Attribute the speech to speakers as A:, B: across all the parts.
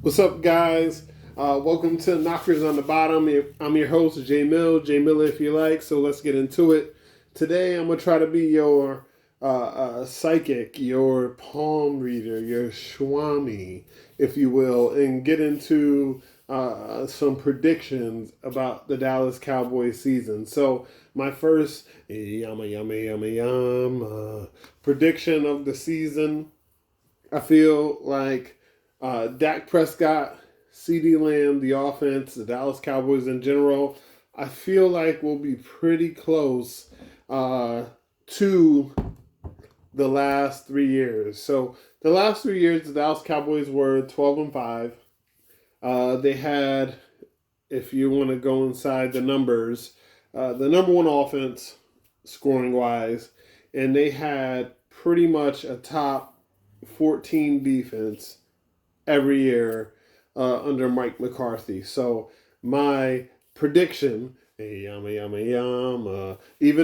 A: What's up, guys? Welcome to Knockers on the Bottom. I'm your host, J Mill. J Mill, if you like. So let's get into it. Today, I'm gonna try to be your psychic, your palm reader, your swami, if you will, and get into some predictions about the Dallas Cowboys season. So my first prediction of the season. I feel like Dak Prescott, CD Lamb, the offense, the Dallas Cowboys in general, I feel like we'll be pretty close to the last 3 years. So the last 3 years, the Dallas Cowboys were 12-5. They had, if you want to go inside the numbers, the number one offense scoring wise, and they had pretty much a top 14 defense every year under Mike McCarthy. So my prediction, even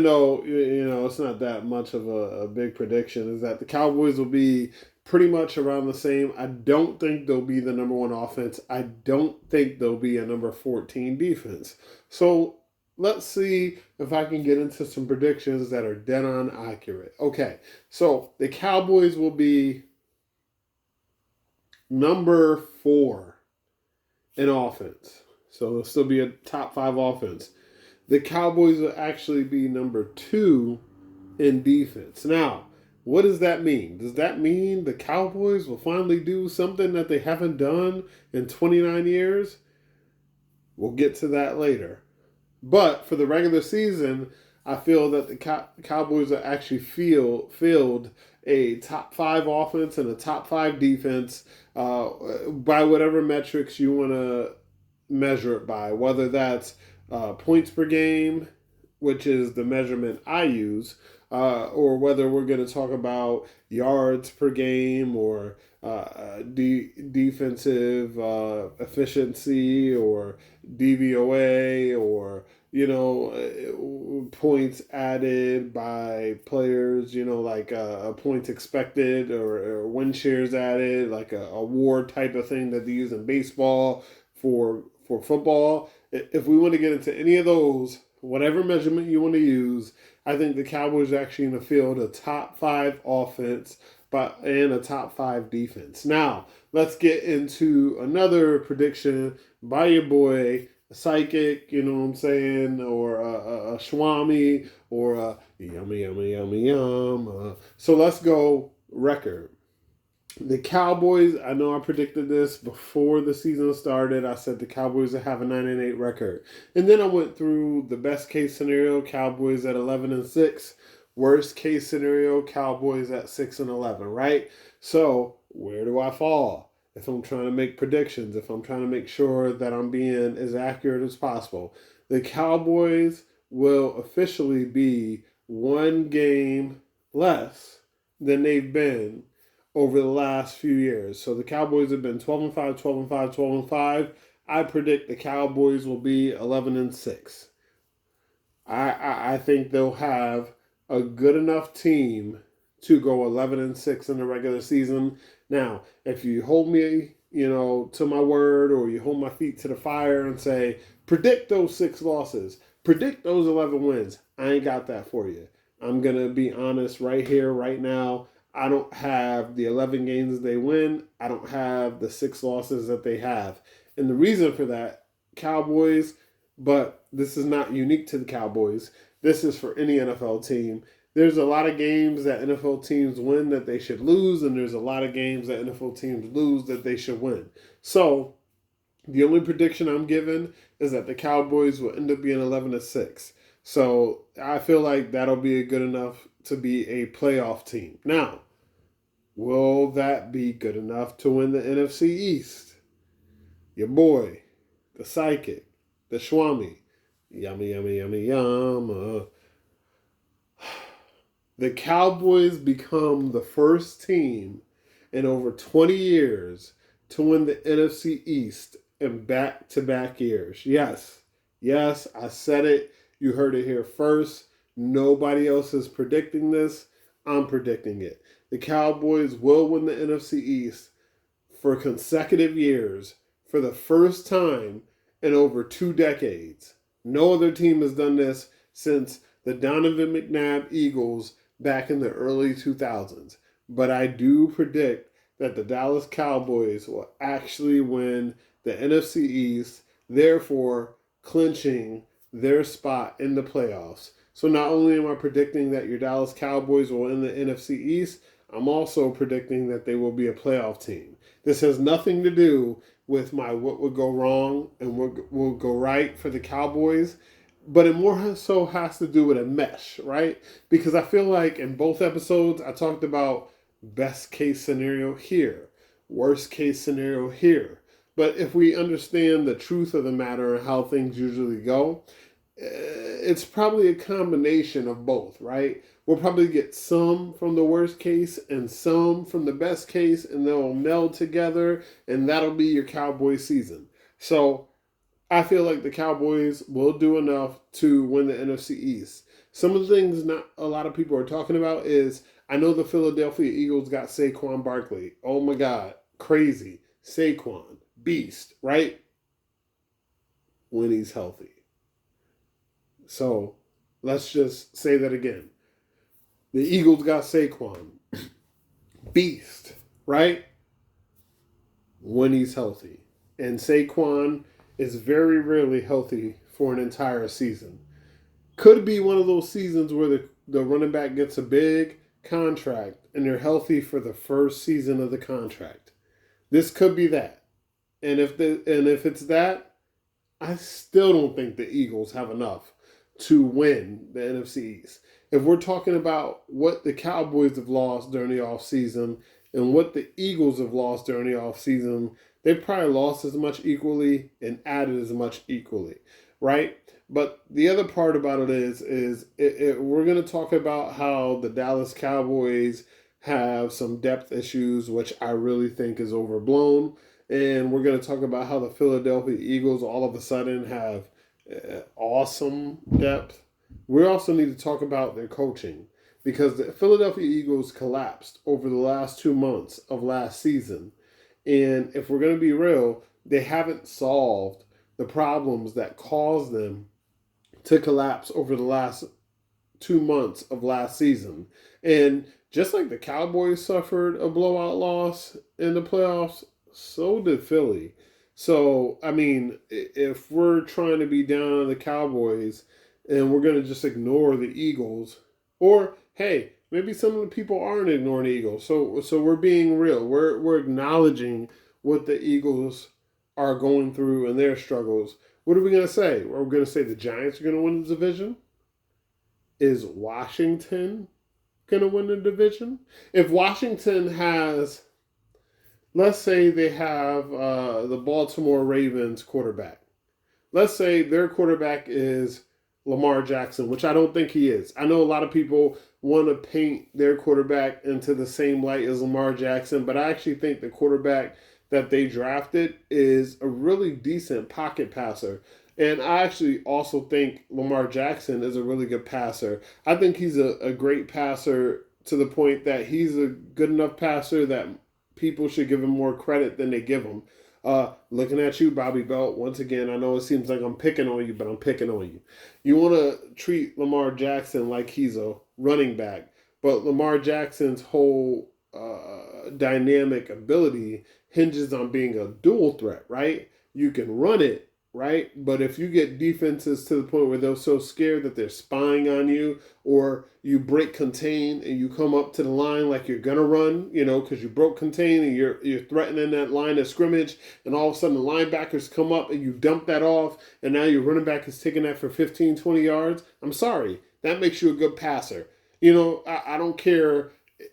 A: though it's not that much of a big prediction, is that the Cowboys will be pretty much around the same. I don't think they'll be the number one offense. I don't think they'll be a number 14 defense. So let's see if I can get into some predictions that are dead on accurate. Okay, so the Cowboys will be number 4 in offense. So they'll still be a top 5 offense. The Cowboys will actually be number 2 in defense. Now, what does that mean? Does that mean the Cowboys will finally do something that they haven't done in 29 years? We'll get to that later. But for the regular season, I feel that the Cowboys are actually field a top 5 offense and a top 5 defense by whatever metrics you want to measure it by, whether that's points per game, which is the measurement I use, or whether we're going to talk about yards per game or defensive efficiency or DVOA or points added by players, like points expected or win shares added, like a award type of thing that they use in baseball for football. If we want to get into any of those, whatever measurement you want to use, I think the Cowboys are actually in the field a top 5 offense and a top 5 defense. Now, let's get into another prediction by your boy, a psychic, you know what I'm saying, or a Swami, or a yum. So let's go record. The Cowboys, I know I predicted this before the season started. I said the Cowboys would have a 9-8 record. And then I went through the best case scenario, Cowboys at 11-6. Worst case scenario, Cowboys at 6-11, right? So where do I fall? If I'm trying to make predictions, if I'm trying to make sure that I'm being as accurate as possible, the Cowboys will officially be one game less than they've been over the last few years. So the Cowboys have been 12-5, 12-5, 12-5. I predict the Cowboys will be 11-6. I think they'll have a good enough team to go 11-6 in the regular season. Now, if you hold me, to my word, or you hold my feet to the fire and say, predict those 6 losses, predict those 11 wins, I ain't got that for you. I'm going to be honest right here, right now. I don't have the 11 games they win. I don't have the 6 losses that they have. And the reason for that, Cowboys, but this is not unique to the Cowboys. This is for any NFL team. There's a lot of games that NFL teams win that they should lose, and there's a lot of games that NFL teams lose that they should win. So the only prediction I'm giving is that the Cowboys will end up being 11-6. So I feel like that'll be good enough to be a playoff team. Now, will that be good enough to win the NFC East? Your boy, the psychic, the Swami, yum. The Cowboys become the first team in over 20 years to win the NFC East in back-to-back years. Yes, I said it. You heard it here first. Nobody else is predicting this. I'm predicting it. The Cowboys will win the NFC East for consecutive years for the first time in over 2 decades. No other team has done this since the Donovan McNabb Eagles back in the early 2000s. But I do predict that the Dallas Cowboys will actually win the NFC East, therefore clinching their spot in the playoffs. So not only am I predicting that your Dallas Cowboys will win the NFC East, I'm also predicting that they will be a playoff team. This has nothing to do with my what would go wrong and what will go right for the Cowboys, but it more so has to do with a mesh, right? Because I feel like in both episodes, I talked about best case scenario here, worst case scenario here. But if we understand the truth of the matter and how things usually go, it's probably a combination of both, right? We'll probably get some from the worst case and some from the best case, and they'll meld together, and that'll be your Cowboy season. So I feel like the Cowboys will do enough to win the NFC East. Some of the things not a lot of people are talking about is I know the Philadelphia Eagles got Saquon Barkley. Oh my God, crazy. Saquon, beast, right? When he's healthy. So let's just say that again. The Eagles got Saquon. Beast, right? When he's healthy. And Saquon is very rarely healthy for an entire season. Could be one of those seasons where the running back gets a big contract and they're healthy for the first season of the contract. This could be that. And if it's that, I still don't think the Eagles have enough to win the NFC East. If we're talking about what the Cowboys have lost during the offseason and what the Eagles have lost during the offseason, they've probably lost as much equally and added as much equally, right? But the other part about it is we're going to talk about how the Dallas Cowboys have some depth issues, which I really think is overblown. And we're going to talk about how the Philadelphia Eagles all of a sudden have awesome depth. We also need to talk about their coaching because the Philadelphia Eagles collapsed over the last 2 months of last season. And if we're going to be real, they haven't solved the problems that caused them to collapse over the last 2 months of last season. And just like the Cowboys suffered a blowout loss in the playoffs, so did Philly. So, I mean, if we're trying to be down on the Cowboys and we're going to just ignore the Eagles, or hey, maybe some of the people aren't ignoring the Eagles. So we're being real. We're acknowledging what the Eagles are going through and their struggles. What are we going to say? Are we going to say the Giants are going to win the division? Is Washington going to win the division? If Washington has, let's say they have the Baltimore Ravens quarterback. Let's say their quarterback is Lamar Jackson, which I don't think he is. I know a lot of people want to paint their quarterback into the same light as Lamar Jackson, but I actually think the quarterback that they drafted is a really decent pocket passer. And I actually also think Lamar Jackson is a really good passer. I think he's a great passer to the point that he's a good enough passer that people should give him more credit than they give him. Looking at you, Bobby Belt, once again, I know it seems like I'm picking on you, but I'm picking on you. You want to treat Lamar Jackson like he's a running back, but Lamar Jackson's whole dynamic ability hinges on being a dual threat, right? You can run it, right? But if you get defenses to the point where they're so scared that they're spying on you, or you break contain and you come up to the line like you're gonna run, because you broke contain and you're threatening that line of scrimmage, and all of a sudden the linebackers come up and you dump that off, and now your running back is taking that for 15, 20 yards. I'm sorry, that makes you a good passer. I don't care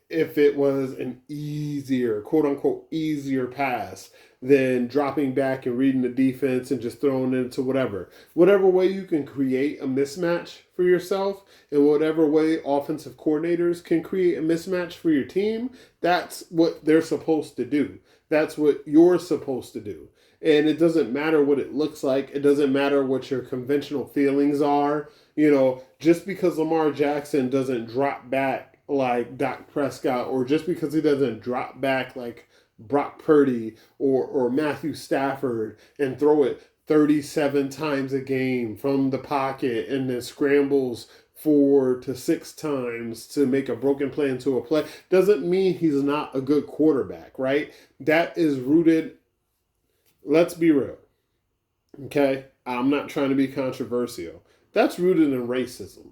A: if it was an easier, quote unquote, easier pass than dropping back and reading the defense and just throwing it into whatever way you can create a mismatch for yourself, and whatever way offensive coordinators can create a mismatch for your team. That's what they're supposed to do. That's what you're supposed to do. And it doesn't matter what it looks like. It doesn't matter what your conventional feelings are. Just because Lamar Jackson doesn't drop back like Dak Prescott, or just because he doesn't drop back like Brock Purdy or Matthew Stafford and throw it 37 times a game from the pocket and then scrambles 4 to 6 times to make a broken play into a play doesn't mean he's not a good quarterback, right? That is rooted, let's be real, okay? I'm not trying to be controversial. That's rooted in racism.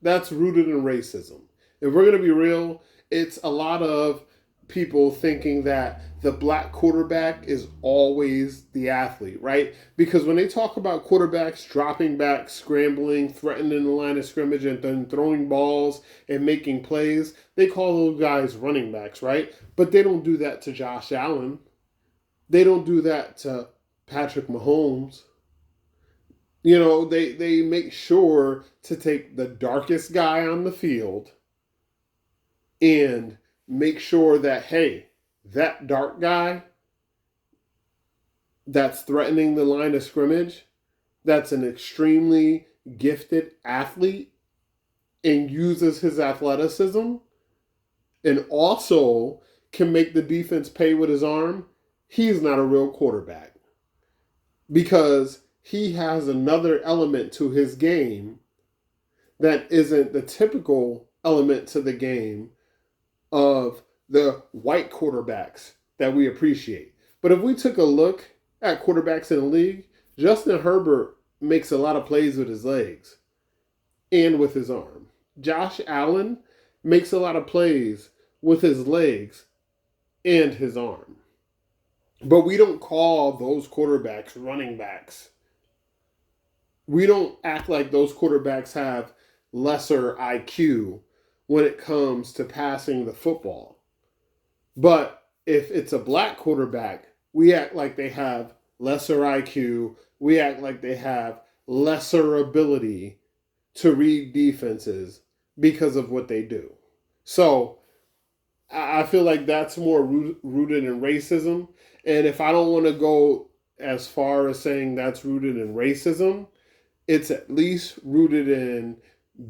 A: That's rooted in racism. If we're going to be real, it's a lot of people thinking that the black quarterback is always the athlete, right? Because when they talk about quarterbacks dropping back, scrambling, threatening the line of scrimmage, and then throwing balls and making plays, they call those guys running backs, right? But they don't do that to Josh Allen. They don't do that to Patrick Mahomes. You know, they make sure to take the darkest guy on the field and make sure that, hey, that dark guy that's threatening the line of scrimmage, that's an extremely gifted athlete and uses his athleticism and also can make the defense pay with his arm, he's not a real quarterback. Because he has another element to his game that isn't the typical element to the game of the white quarterbacks that we appreciate. But if we took a look at quarterbacks in the league, Justin Herbert makes a lot of plays with his legs and with his arm. Josh Allen makes a lot of plays with his legs and his arm. But we don't call those quarterbacks running backs. We don't act like those quarterbacks have lesser IQ when it comes to passing the football. But if it's a black quarterback, we act like they have lesser IQ. We act like they have lesser ability to read defenses because of what they do. So I feel like that's more rooted in racism. And if I don't want to go as far as saying that's rooted in racism, it's at least rooted in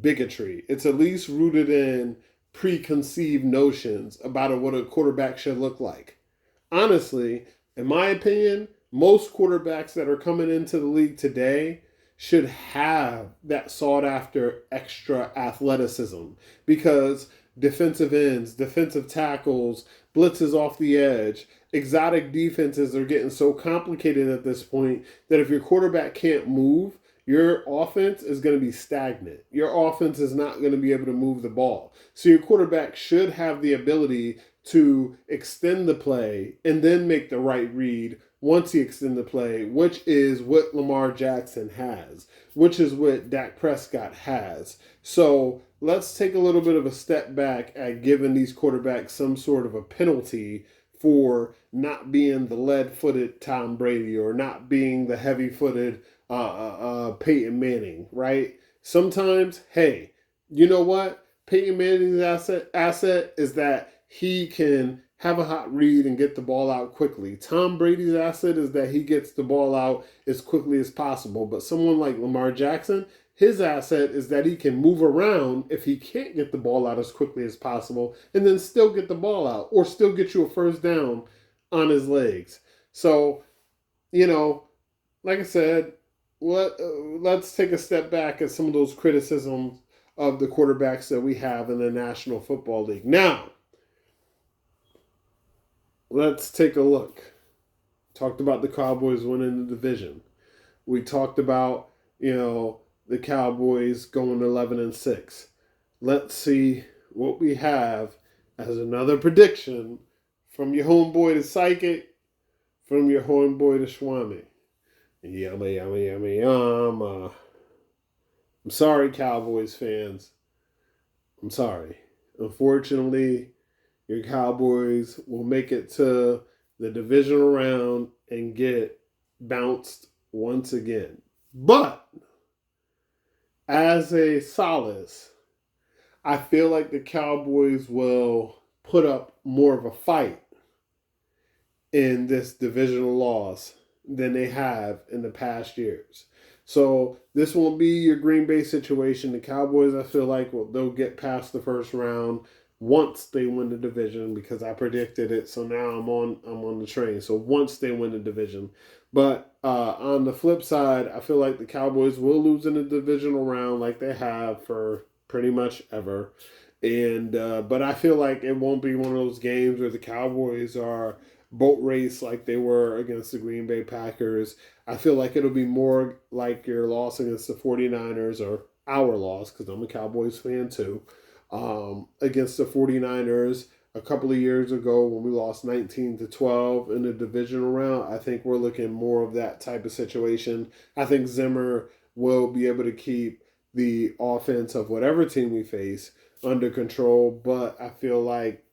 A: bigotry. It's at least rooted in preconceived notions about what a quarterback should look like. Honestly, in my opinion, most quarterbacks that are coming into the league today should have that sought after extra athleticism because defensive ends, defensive tackles, blitzes off the edge, exotic defenses are getting so complicated at this point that if your quarterback can't move, your offense is going to be stagnant. Your offense is not going to be able to move the ball. So your quarterback should have the ability to extend the play and then make the right read once he extends the play, which is what Lamar Jackson has, which is what Dak Prescott has. So let's take a little bit of a step back at giving these quarterbacks some sort of a penalty for not being the lead-footed Tom Brady or not being the heavy-footed Peyton Manning, right? Sometimes, hey, you know what? Peyton Manning's asset is that he can have a hot read and get the ball out quickly. Tom Brady's asset is that he gets the ball out as quickly as possible. But someone like Lamar Jackson, his asset is that he can move around if he can't get the ball out as quickly as possible and then still get the ball out or still get you a first down on his legs. So, you know, like I said, let's take a step back at some of those criticisms of the quarterbacks that we have in the National Football League. Now, let's take a look. Talked about the Cowboys winning the division. We talked about, the Cowboys going 11-6. Let's see what we have as another prediction from your homeboy to Psychic, from your homeboy to Swami. Yummy, yummy, yummy, yum. I'm sorry, Cowboys fans. I'm sorry. Unfortunately, your Cowboys will make it to the divisional round and get bounced once again. But as a solace, I feel like the Cowboys will put up more of a fight in this divisional loss than they have in the past years. So this won't be your Green Bay situation. The Cowboys, I feel like, they'll get past the first round. once they win the division, because I predicted it. So now I'm on the train. So once they win the division, but on the flip side, I feel like the Cowboys will lose in the divisional round like they have for pretty much ever. And but I feel like it won't be one of those games where the Cowboys are boat race like they were against the Green Bay Packers. I feel like it'll be more like your loss against the 49ers, or our loss, because I'm a Cowboys fan too, against the 49ers a couple of years ago when we lost 19-12 in the divisional round. I think we're looking more of that type of situation. I think Zimmer will be able to keep the offense of whatever team we face under control, but I feel like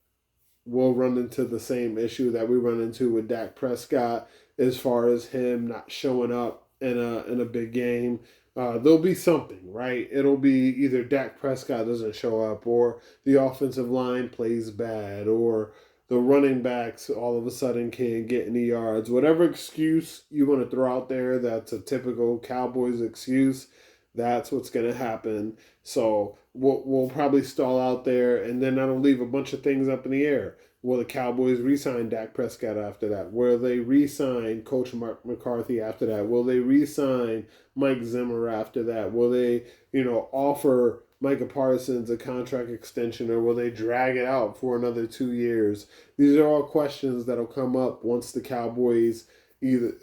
A: we'll run into the same issue that we run into with Dak Prescott as far as him not showing up in a big game. There'll be something, right? It'll be either Dak Prescott doesn't show up, or the offensive line plays bad, or the running backs all of a sudden can't get any yards. Whatever excuse you want to throw out there that's a typical Cowboys excuse, that's what's going to happen. So we'll probably stall out there, and then that'll leave a bunch of things up in the air. Will the Cowboys re-sign Dak Prescott after that? Will they re-sign Coach Mark McCarthy after that? Will they re-sign Mike Zimmer after that? Will they, offer Micah Parsons a contract extension, or will they drag it out for another 2 years? These are all questions that'll come up once the Cowboys either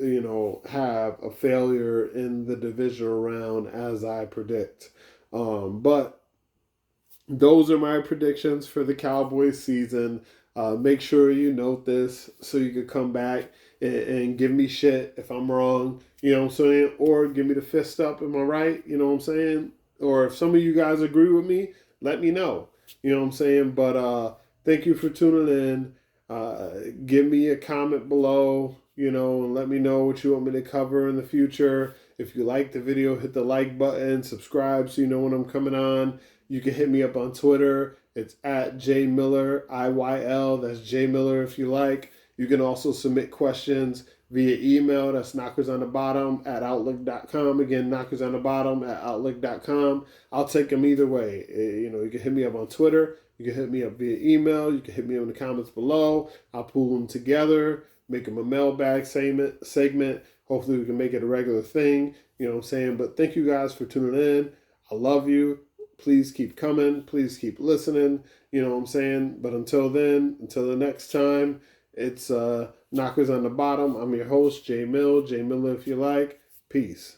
A: have a failure in the divisional round, as I predict. But those are my predictions for the Cowboys season. Make sure you note this so you can come back and give me shit if I'm wrong, what I'm saying, or give me the fist up, am I right, what I'm saying, or if some of you guys agree with me, let me know, what I'm saying. But thank you for tuning in. Give me a comment below, and let me know what you want me to cover in the future. If you like the video, hit the like button, subscribe so you know when I'm coming on. You can hit me up on Twitter. It's at JMiller, IYL. That's JMiller if you like. You can also submit questions via email. That's knockersonthebottom@outlook.com. Again, knockersonthebottom@outlook.com. I'll take them either way. You can hit me up on Twitter. You can hit me up via email. You can hit me up in the comments below. I'll pull them together, make them a mailbag segment. Hopefully we can make it a regular thing. You know what I'm saying? But thank you guys for tuning in. I love you. Please keep coming. Please keep listening. You know what I'm saying? But until then, until the next time, it's Knockers on the Bottom. I'm your host, Jay Mill. Jay Miller if you like. Peace.